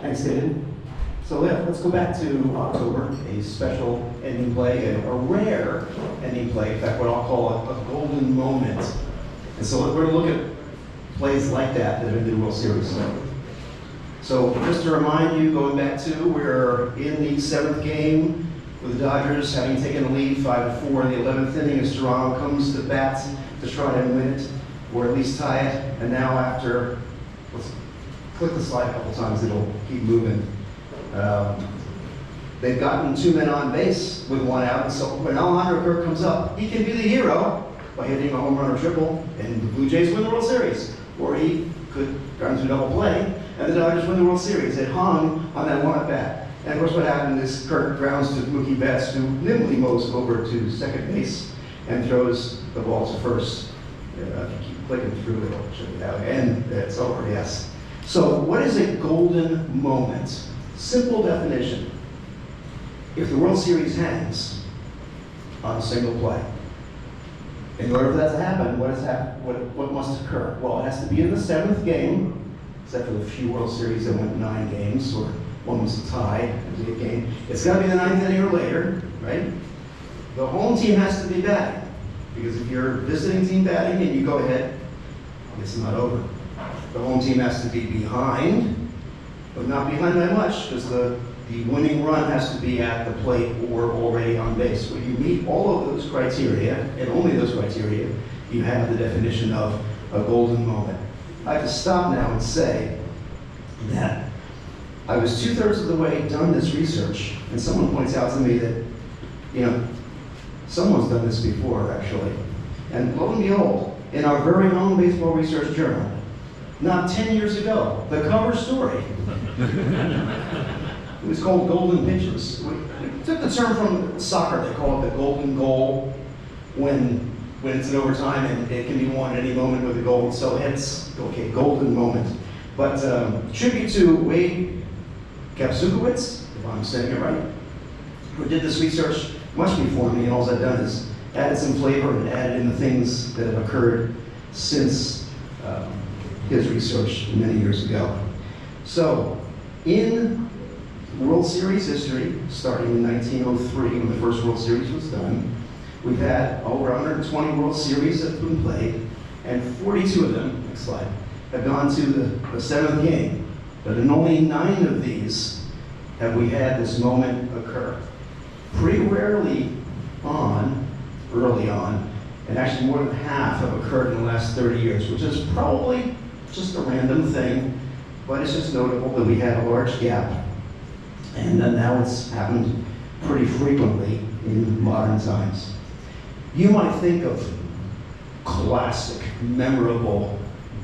Thanks, David. So yeah, let's go back to October, a special ending play, a rare ending play, in fact, what I'll call a golden moment. And so we're going to look at plays like that that are in the World Series. So just to remind you, going back to, we're in the 7th game with the Dodgers having taken the lead 5-4 in the 11th inning as Toronto comes to bat to try and win it, or at least tie it. And now after, let's click the slide a couple times, it'll keep moving. They've gotten 2 men on base with 1 out, and so when Alejandro Kirk comes up, he can be the hero by hitting a home run or triple, and the Blue Jays win the World Series. Or he could run to a double play, and the Dodgers win the World Series. It hung on that 1 at bat. And of course what happened is Kirk grounds to Mookie Betts, who nimbly moves over to second base and throws the ball to first. If you keep clicking through, it'll show you how, and it's over, yes. So what is a golden moment? Simple definition. If the World Series hangs on a single play, in order for that to happen, what must occur? Well, it has to be in the 7th game, except for the few World Series that went 9 games, or one was a tie, it was a game. It's got to be the 9th inning or later, right? The home team has to be batting, because if you're visiting team batting and you go ahead, it's not over. The home team has to be behind, but not behind that much, because the winning run has to be at the plate or already on base. When you meet all of those criteria, and only those criteria, you have the definition of a golden moment. I have to stop now and say that I was 2/3 of the way done this research, and someone points out to me that, someone's done this before, actually. And lo and behold, in our very own baseball research journal, not 10 years ago, the cover story. It was called Golden Pitches. We took the term from soccer. They call it the golden goal when it's in overtime and it can be won at any moment with a goal. So it's, okay, golden moment. But tribute to Wade Kapsukowicz, if I'm saying it right, who did this research much before me, and all I've done is added some flavor and added in the things that have occurred since his research many years ago. So, in World Series history, starting in 1903 when the first World Series was done, we've had over 120 World Series that have been played, and 42 of them, next slide, have gone to the 7th game. But in only 9 of these have we had this moment occur. Pretty rarely early on, and actually more than half have occurred in the last 30 years, which is probably just a random thing, but it's just notable that we had a large gap. And then now it's happened pretty frequently in modern times. You might think of classic, memorable,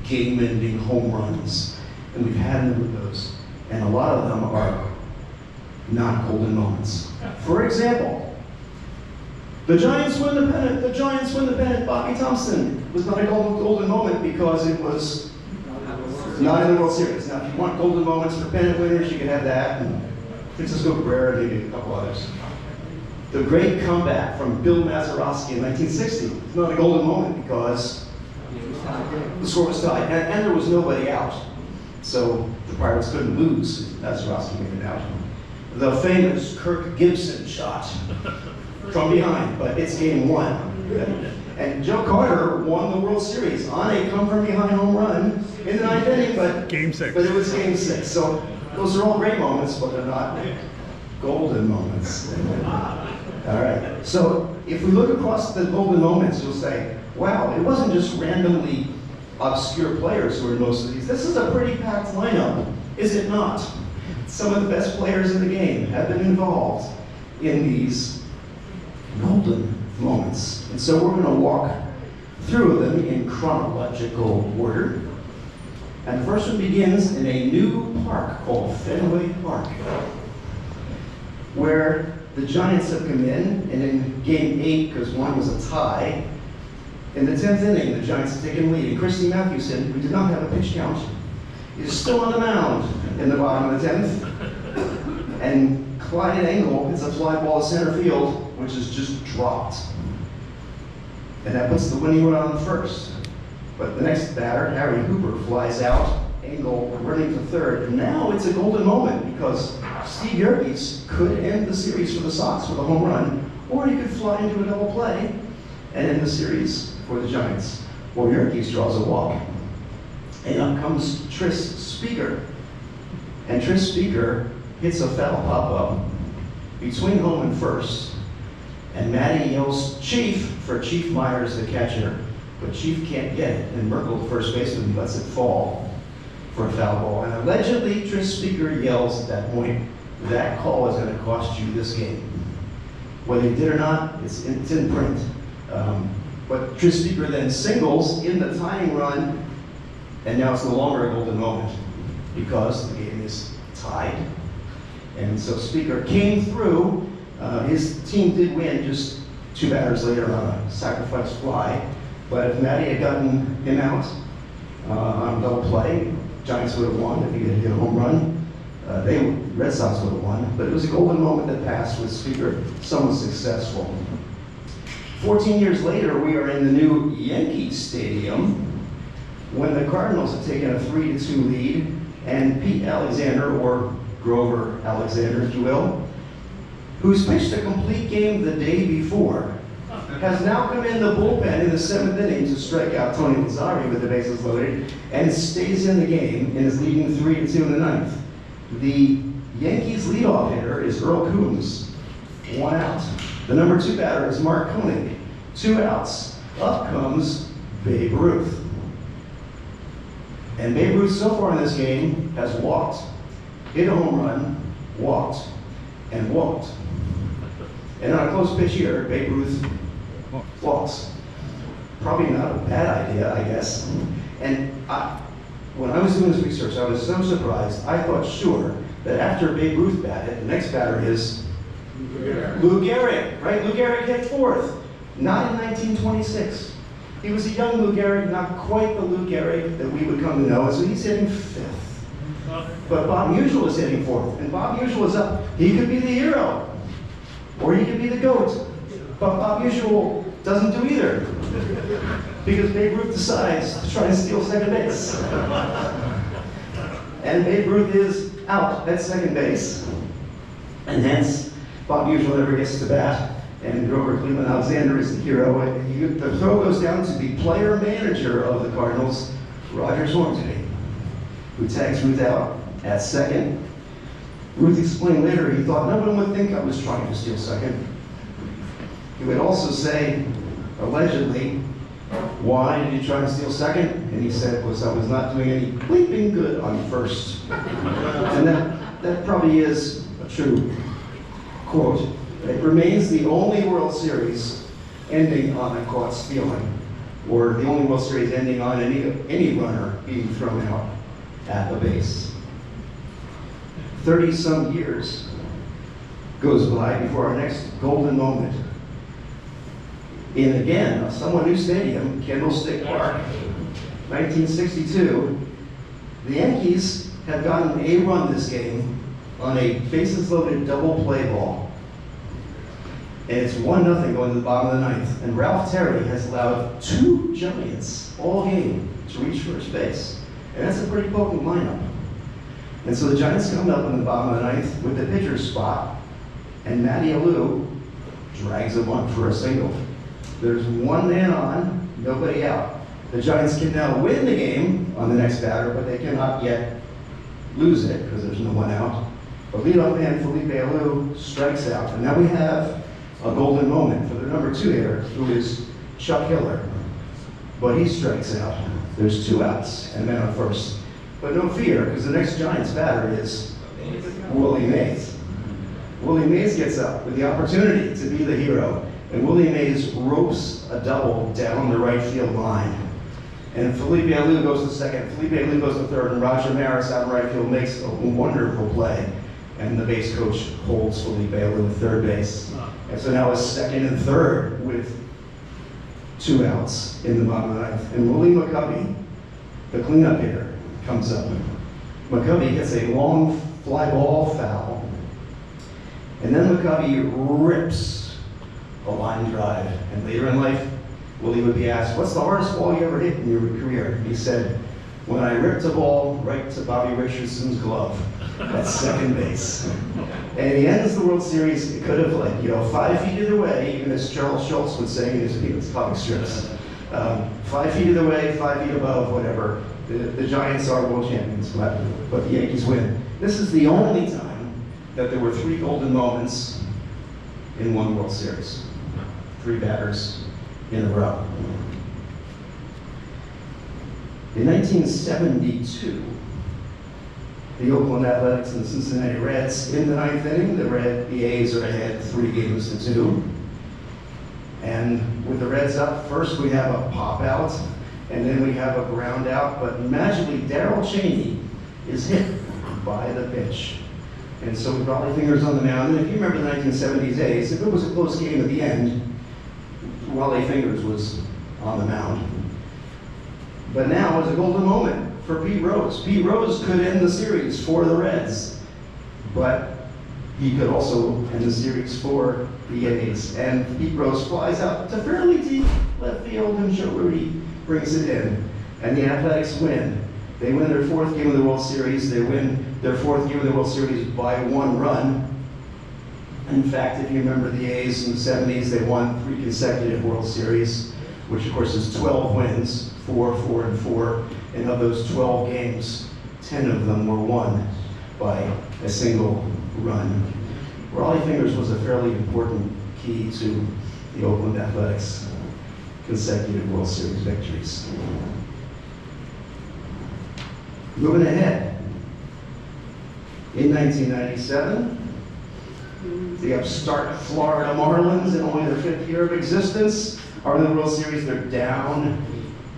game-ending home runs, and we've had a number of those, and a lot of them are not golden moments. For example, the Giants win the pennant, Bobby Thompson was not a golden moment because it was not in the World Series. Now, if you want golden moments for pennant winners, you can have that, and Francisco Cabrera, maybe a couple others. The great comeback from Bill Mazeroski in 1960 is not a golden moment because the score was tied, and there was nobody out. So the Pirates couldn't lose. Mazeroski made it out. The famous Kirk Gibson shot from behind, but it's game 1. And Joe Carter won the World Series on a come-from-behind home run in the 9th inning, but Game 6. But it was game 6. So those are all great moments, but they're not golden moments. All right. So if we look across the golden moments, you'll say, wow, it wasn't just randomly obscure players who were in most of these. This is a pretty packed lineup, is it not? Some of the best players in the game have been involved in these golden moments. And so we're going to walk through them in chronological order. And the first one begins in a new park called Fenway Park, where the Giants have come in, and in game 8, because one was a tie, in the 10th inning, the Giants have taken lead. And Christy Mathewson, who did not have a pitch count, is still on the mound in the bottom of the 10th. And Clyde Engel hits a fly ball to center field, which is just dropped. And that puts the winning run on the first. But the next batter, Harry Hooper, flies out. Engel running to third. And now it's a golden moment because Steve Yerkes could end the series for the Sox with a home run, or he could fly into a double play and end the series for the Giants. Well, Yerkes draws a walk. And up comes Tris Speaker. And Tris Speaker hits a foul pop-up between home and first. And Matty yells Chief for Chief Myers, the catcher. But Chief can't get it. And Merkel, the first baseman, lets it fall for a foul ball. And allegedly, Tris Speaker yells at that point, that call is going to cost you this game. Whether he did or not, it's in print. But Tris Speaker then singles in the tying run, and now it's no longer a golden moment because the game is tied. And so Speaker came through. His team did win just 2 batters later on a sacrifice fly. But if Matty had gotten him out on a double play, Giants would have won. If he had hit a home run, Red Sox would have won. But it was a golden moment that passed with Speaker somewhat successful. 14 years later, we are in the new Yankee Stadium when the Cardinals have taken a 3-2 lead, and Pete Alexander, or Grover Alexander, if you will, who's pitched a complete game the day before, has now come in the bullpen in the 7th inning to strike out Tony Lazzari with the bases loaded, and stays in the game and is leading 3-2 in the 9th. The Yankees leadoff hitter is Earl Coombs, 1 out. The number 2 batter is Mark Koenig, 2 outs. Up comes Babe Ruth. And Babe Ruth so far in this game has walked, hit a home run, walked, and walked. And on a close pitch here, Babe Ruth walks. Probably not a bad idea, I guess. And when I was doing this research, I was so surprised. I thought sure that after Babe Ruth batted, the next batter is Lou Gehrig, right? Lou Gehrig hit 4th, not in 1926. He was a young Lou Gehrig, not quite the Lou Gehrig that we would come to know, so he's hitting 5th. But Bob Musial is hitting 4th, and Bob Musial is up. He could be the hero, or he could be the GOAT. But Bob Musial doesn't do either, because Babe Ruth decides to try and steal second base. And Babe Ruth is out at second base, and hence Bob Musial never gets to bat, and Grover Cleveland Alexander is the hero. The throw goes down to the player-manager of the Cardinals, Roger Hornsby, who tags Ruth out at second. Ruth explained later he thought no one would think I was trying to steal second. He would also say, allegedly, why did you try to steal second? And he said, I was not doing any bleeping good on first. And that probably is a true quote. It remains the only World Series ending on a caught stealing, or the only World Series ending on any runner being thrown out at the base. 30-some years goes by before our next golden moment. In again, a somewhat new stadium, Candlestick Park, 1962, the Yankees have gotten a run this game on a bases-loaded double play ball. And it's 1-0 going to the bottom of the 9th. And Ralph Terry has allowed 2 Giants all game to reach first base. And that's a pretty potent lineup. And so the Giants come up in the bottom of the 9th with the pitcher's spot, and Matty Alou drags a bunt for a single. There's 1 man on, nobody out. The Giants can now win the game on the next batter, but they cannot yet lose it because there's no one out. But leadoff man Felipe Alou strikes out. And now we have a golden moment for the number 2 hitter, who is Chuck Hiller. But he strikes out. There's 2 outs and a man on first. But no fear, because the next Giants batter is Willie Mays. Willie Mays gets up with the opportunity to be the hero. And Willie Mays ropes a double down the right field line. And Felipe Alou goes to second, Felipe Alou goes to third, and Roger Maris out in right field makes a wonderful play. And the base coach holds Felipe Alou at third base. And so now it's second and third with 2 outs in the bottom of the 9th. And Willie McCovey, the cleanup hitter, comes up. McCovey hits a long fly ball foul. And then McCovey rips a line drive. And later in life, Willie would be asked, what's the hardest ball you ever hit in your career? He said, when I ripped a ball right to Bobby Richardson's glove at second base. And he ends the World Series, it could have 5 feet either way, even as Charles Schultz would say in his comic strips. 5 feet either way, 5 feet above, whatever. The Giants are world champions, but the Yankees win. This is the only time that there were 3 golden moments in one World Series. 3 batters in a row. In 1972, the Oakland Athletics and the Cincinnati Reds in the 9th inning, the A's are ahead 3-2. And with the Reds up, first we have a pop out, and then we have a ground out, but magically Darrell Chaney is hit by the pitch. And so Raleigh Fingers on the mound, and if you remember the 1970s A's, if it was a close game at the end, Raleigh Fingers was on the mound. But now is a golden moment for Pete Rose. Pete Rose could end the series for the Reds, but he could also end the series for the A's. And Pete Rose flies out to fairly deep left field, and Joe Rudy brings it in. And the Athletics win. They win their 4th game of the World Series. They win their 4th game of the World Series by 1 run. In fact, if you remember the A's in the 70s, they won 3 consecutive World Series, which of course is 12 wins, 4, 4, and 4. And of those 12 games, 10 of them were won by a single run. Raleigh Fingers was a fairly important key to the Oakland Athletics' consecutive World Series victories. Moving ahead, in 1997, the upstart Florida Marlins, in only their 5th year of existence, are in the World Series. They're down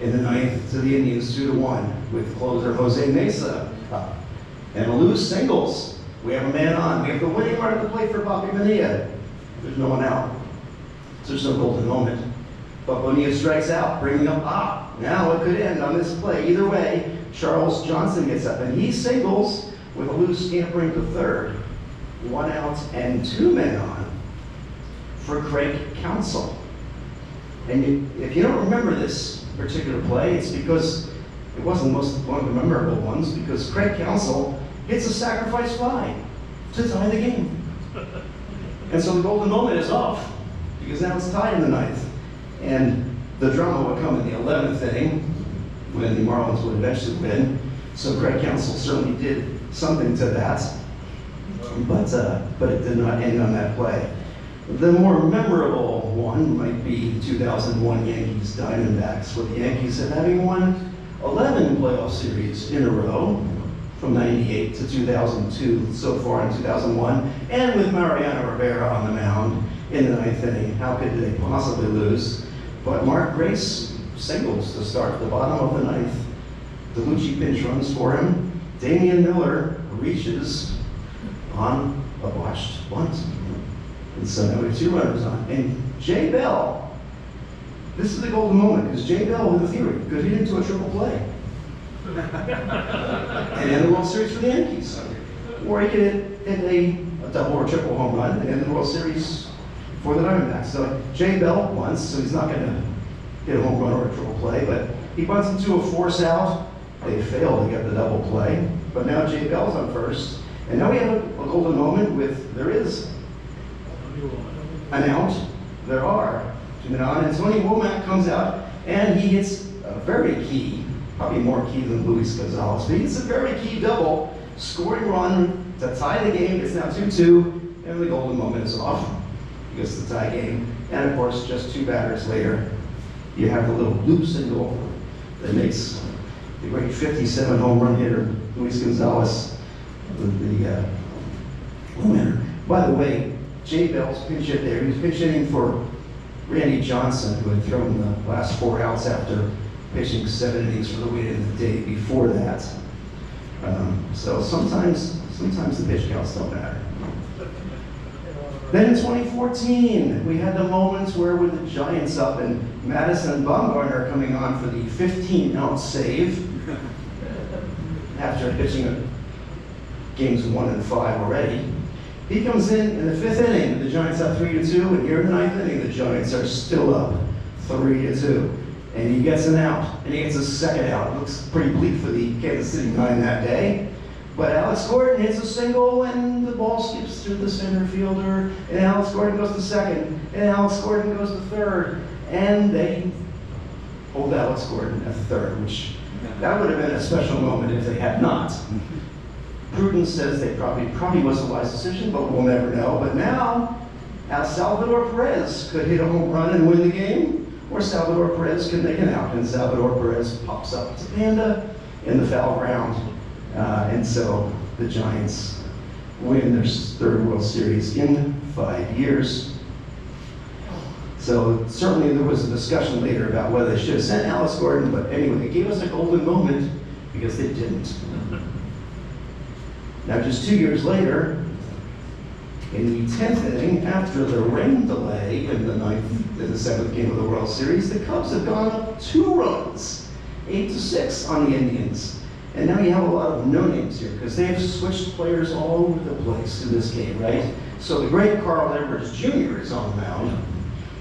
in the 9th to the Indians 2-1 with closer Jose Mesa up. And a loose singles. We have a man on. We have the winning run at the plate for Bobby Bonilla. There's no one out. So there's no golden moment. But Bonilla strikes out, bringing up now it could end on this play. Either way, Charles Johnson gets up, and he singles with a loose scampering to third. 1 out and 2 men on for Craig Counsell. And if you don't remember this particular play, it's because it wasn't one of the memorable ones, because Craig Counsell hits a sacrifice fly to tie the game. And so the golden moment is off, because now it's tied in the 9th. And the drama would come in the 11th inning, when the Marlins would eventually win. So Craig Counsell certainly did something to that, but it did not end on that play. The more memorable one might be the 2001 Yankees Diamondbacks, where the Yankees have having won 11 playoff series in a row, from 98 to 2002, so far in 2001, and with Mariano Rivera on the mound in the 9th inning. How could they possibly lose? But Mark Grace singles to start the bottom of the 9th. DeLucci pinch runs for him. Damian Miller reaches on a botched bunt. And so now we have 2 runners on. And Jay Bell, this is the golden moment, because Jay Bell, with a theory, could hit into a triple play. And end the World Series for the Yankees. Or he could hit a double or triple home run and end the World Series for the Diamondbacks. So Jay Bell once, so he's not going to hit a home run or a triple play, but he bunts into a force out. They fail to get the double play. But now Jay Bell's on first. And now we have a golden moment with, there is an out. There are 2 men on, and Tony Womack comes out, and he hits a very key, probably more key than Luis Gonzalez, but he hits a very key double, scoring run to tie the game. It's now 2-2, and the golden moment is off because of the tie game. And of course, just 2 batters later, you have the little loop single that makes the great 57 home run hitter, Luis Gonzalez, the winner. By the way, Jay Bell's pinch hit there. He was pinch hitting for Randy Johnson, who had thrown the last 4 outs after pitching 7 innings for the win in the day before that. So sometimes the pitch counts don't matter. Then in 2014, we had the moments where with the Giants up and Madison and Bumgarner coming on for the 15-out save after pitching games 1 and 5 already. He comes in the 5th inning, the Giants up 3-2, and here in the 9th inning, the Giants are still up 3-2. and he gets an out, and he gets a second out. It looks pretty bleak for the Kansas City Nine that day. But Alex Gordon hits a single, and the ball skips through the center fielder, and Alex Gordon goes to second, and Alex Gordon goes to third, and they hold Alex Gordon at third, which that would have been a special moment if they had not. Prudence says they probably was a wise decision, but we'll never know. But now, Salvador Perez could hit a home run and win the game, or Salvador Perez could make an out, and Salvador Perez pops up to Panda in the foul ground. And so the Giants win their third World Series in 5 years. So certainly there was a discussion later about whether they should have sent Alex Gordon, but anyway, they gave us a golden moment because they didn't. Now just 2 years later, in the 10th inning, after the rain delay in the 9th and the 7th game of the World Series, the Cubs have gone up 2 runs, 8-6 on the Indians. And now you have a lot of no-names here, because they have switched players all over the place in this game, right? So the great Carl Edwards Jr. is on the mound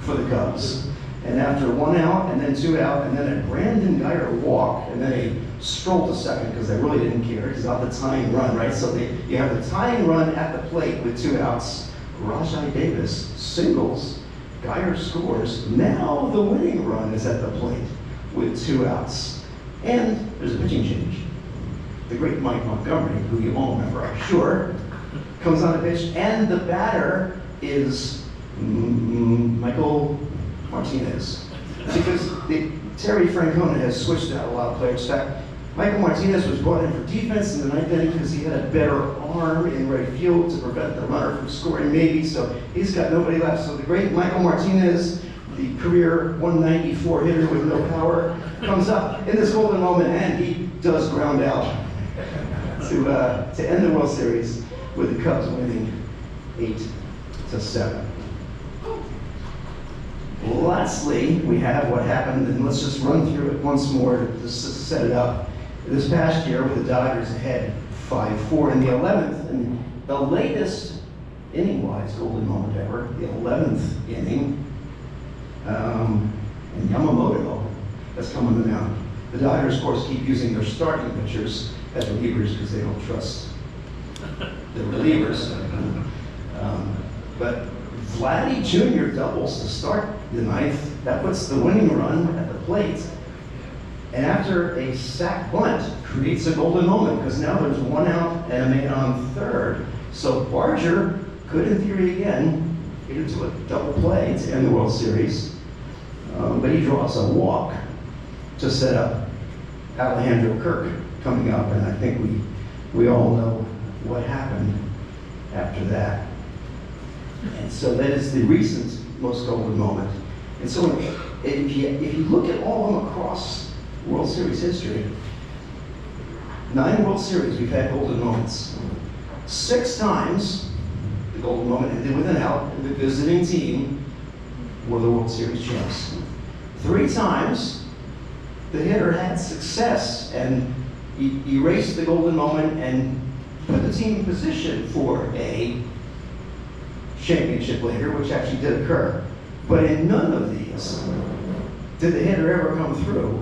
for the Cubs. And after 1 out, and then 2 out, and then a Brandon Geyer walk, and then a stroll to second, because they really didn't care. It's not the tying run, right? So you have the tying run at the plate with 2 outs. Rajai Davis singles, Geyer scores. Now the winning run is at the plate with 2 outs. And there's a pitching change. The great Mike Montgomery, who you all remember, I'm sure, comes on the pitch, and the batter is Michael Martinez. Because Terry Francona has switched out a lot of players. In fact, Michael Martinez was brought in for defense in the 9th inning because he had a better arm in right field to prevent the runner from scoring maybe, so he's got nobody left. So the great Michael Martinez, the career 194 hitter with no power, comes up in this golden moment, and he does ground out to end the World Series with the Cubs winning 8-7. Lastly, we have what happened, and let's just run through it once more to set it up. This past year, with the Dodgers ahead 5-4 in the 11th, and the latest inning-wise golden moment ever, the 11th inning, and Yamamoto has come on the mound. The Dodgers, of course, keep using their starting pitchers as relievers because they don't trust the relievers. But Vladdy Jr. doubles to start the 9th. That puts the winning run at the plate. And after a sac bunt, creates a golden moment because now there's 1 out and a man on third. So Barger could, in theory, again, get into a double play to end the World Series. But he draws a walk to set up Alejandro Kirk coming up, and I think we all know what happened after that. And so that is the recent most golden moment. And so if you look at all of them across World Series history, 9 World Series we've had golden moments. 6 times the golden moment ended with an out, and the visiting team were the World Series champs. 3 times the hitter had success and erased the golden moment and put the team in position for a championship later, which actually did occur. But in none of these did the hitter ever come through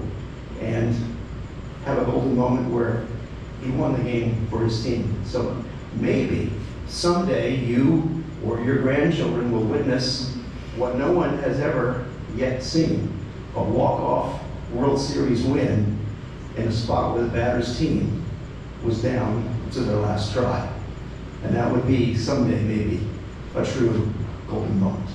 and have a golden moment where he won the game for his team. So maybe someday you or your grandchildren will witness what no one has ever yet seen, a walk-off World Series win in a spot where the batter's team was down to their last try. And that would be someday maybe a true golden moment.